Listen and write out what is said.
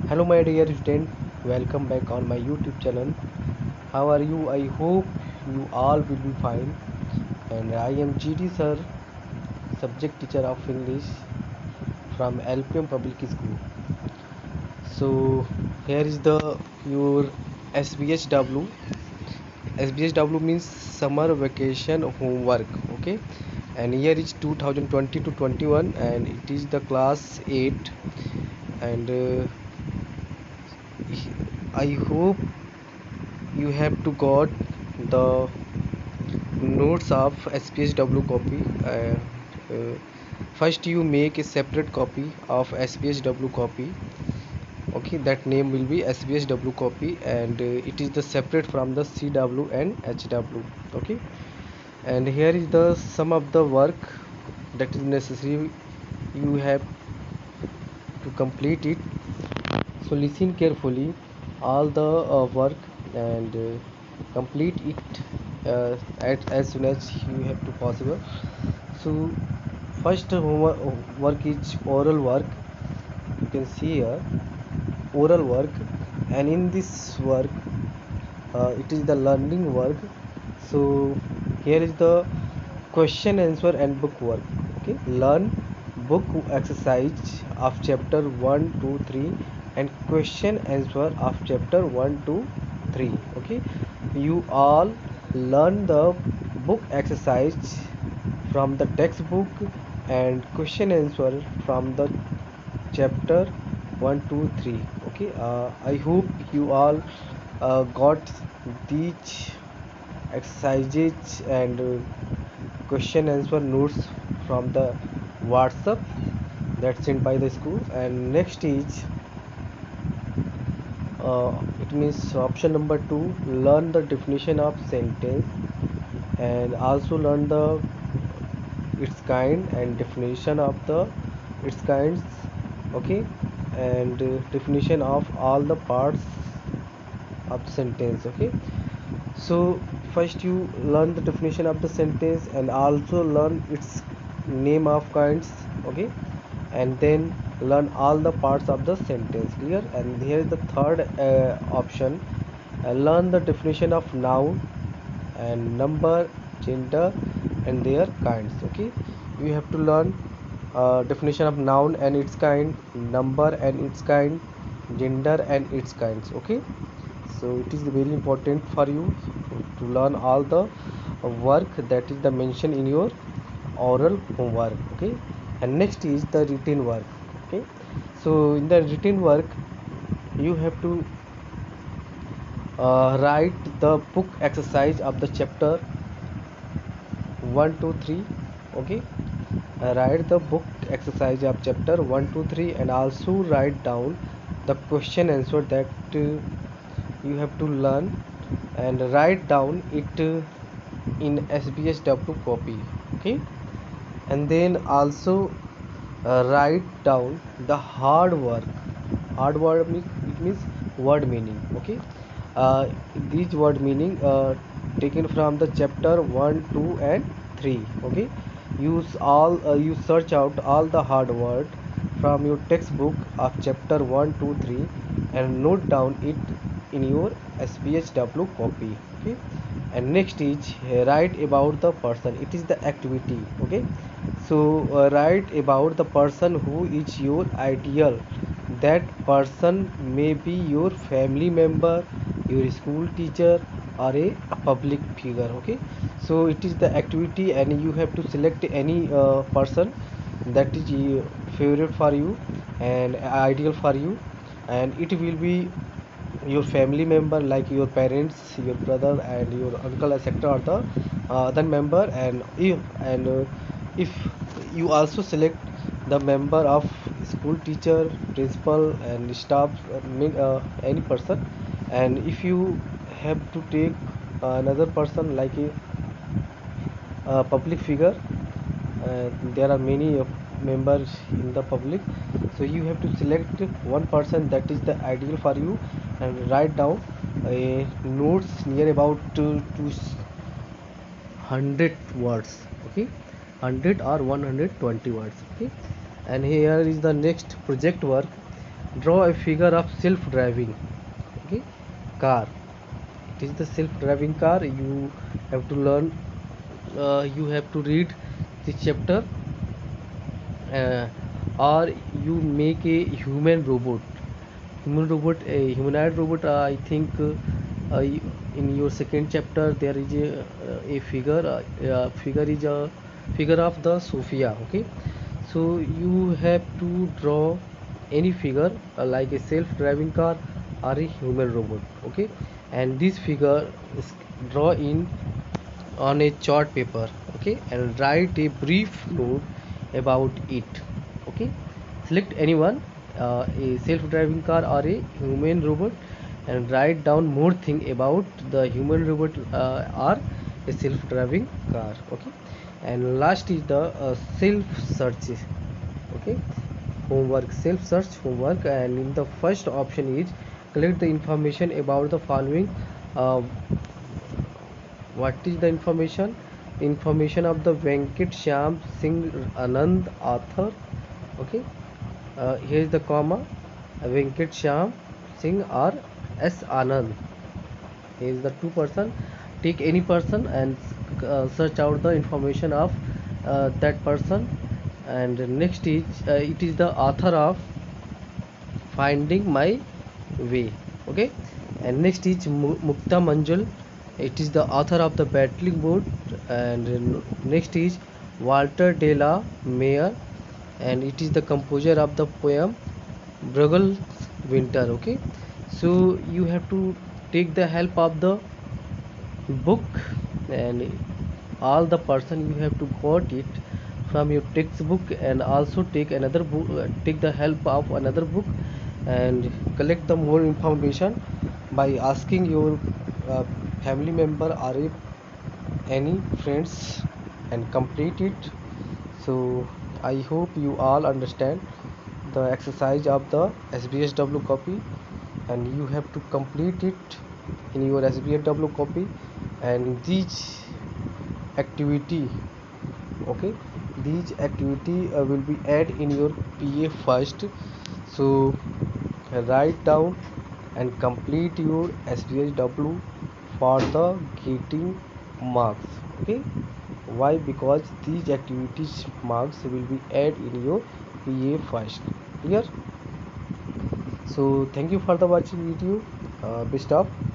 Hello my dear student, welcome back on my YouTube channel. How are you? I hope you all will be fine. And I am GD sir, subject teacher of English from LPM Public School. So here is the your SBHW. SBHW means summer vacation homework. Okay, and here is 2020 to 21, and it is the class 8. And I hope you have to got the notes of SPHW copy. Uh, First you make a separate copy of SPHW copy. Okay, that name will be SPHW copy, and it is the separate from the CW and HW. Okay, and here is the some of the work that is necessary. You have to complete it. So listen carefully all the work and complete it as soon as you have to possible. So first homework work is oral work. You can see here oral work, and in this work it is the learning work. So here is the question answer and book work. Okay, learn book exercise of chapter 1 2 3 and question answer of chapter 1 2 3. Okay, you all learn the book exercise from the textbook and question answer from the chapter 1 2 3. Okay, I hope you all got these exercises and question answer notes from the WhatsApp that's sent by the school. And next is it means option number 2, learn the definition of sentence and also learn the its kind and definition of the its kinds. Okay, and definition of all the parts of the sentence. Okay, so first you learn the definition of the sentence and also learn its name of kinds. Okay, and then learn all the parts of the sentence. Clear? And here is the third option, learn the definition of noun and number, gender and their kinds. Okay, you have to learn definition of noun and its kind, number and its kind, gender and its kinds. Okay, so it is very important for you to learn all the work that is the mention in your oral homework. Okay, and next is the written work. Okay, so in the written work you have to write the book exercise of the chapter 1 2 3. Okay, write the book exercise of chapter 1 2 3 and also write down the question answer that you have to learn and write down it in SBSW copy. Okay, and then also write down the hard work. Hard word means it means word meaning. Okay, uh, these word meaning taken from the chapter 1 2 and 3. Okay, use all you search out all the hard word from your textbook of chapter 1 2 3 and note down it in your SPHW copy. Okay, and next is write about the person. It is the activity. Okay, so write about the person who is your ideal. That person may be your family member, your school teacher or a public figure. Okay, so it is the activity and you have to select any person that is favorite for you and ideal for you, and it will be your family member like your parents, your brother and your uncle etc or the other member. And if you also select the member of school teacher, principal and staff, any person. And if you have to take another person like a public figure, there are many members in the public, so you have to select one person that is the ideal for you and write down a notes near about 100 words. Okay, 100 or 120 words. Okay, and here is the next project work. Draw a figure of self-driving, okay, car. It is the self-driving car. You have to learn, you have to read this chapter, uh, or you make a human robot, a humanoid robot. I think in your second chapter there is a figure, figure is a figure of the Sophia, okay. So you have to draw any figure, like a self-driving car or a human robot, okay. And this figure is draw in on a chart paper, okay, and write a brief note about it, okay. Select anyone, a self-driving car or a human robot, and write down more thing about the human robot, or a self-driving car, okay. And last is the self search, okay, homework, self search homework. And in the first option is collect the information about the following. uh, what is the information of the Venkat Shyam Singh Anand author, okay. Here is the comma, Venkat Shyam Singh or S Anand. Here is the two person. Take any person and search out the information of that person. And next is it is the author of Finding My Way, okay. And next is Mukta Manjul. It is the author of the Battling Board. And next is Walter de la Mare, and it is the composer of the poem Brueggel's Winter, okay. So you have to take the help of the book, and all the person you have to quote it from your textbook, and also take another book, take the help of another book, and collect the more information by asking your uh, family member or any friends, and complete it. So I hope you all understand the exercise of the SBSW copy, and you have to complete it in your SBSW copy. And these activity, okay, these activity will be add in your PA first. So write down and complete your SBSW for the getting marks, okay. Why? Because these activities marks will be add in your PA first, clear. So thank you for the watching video. Best of luck.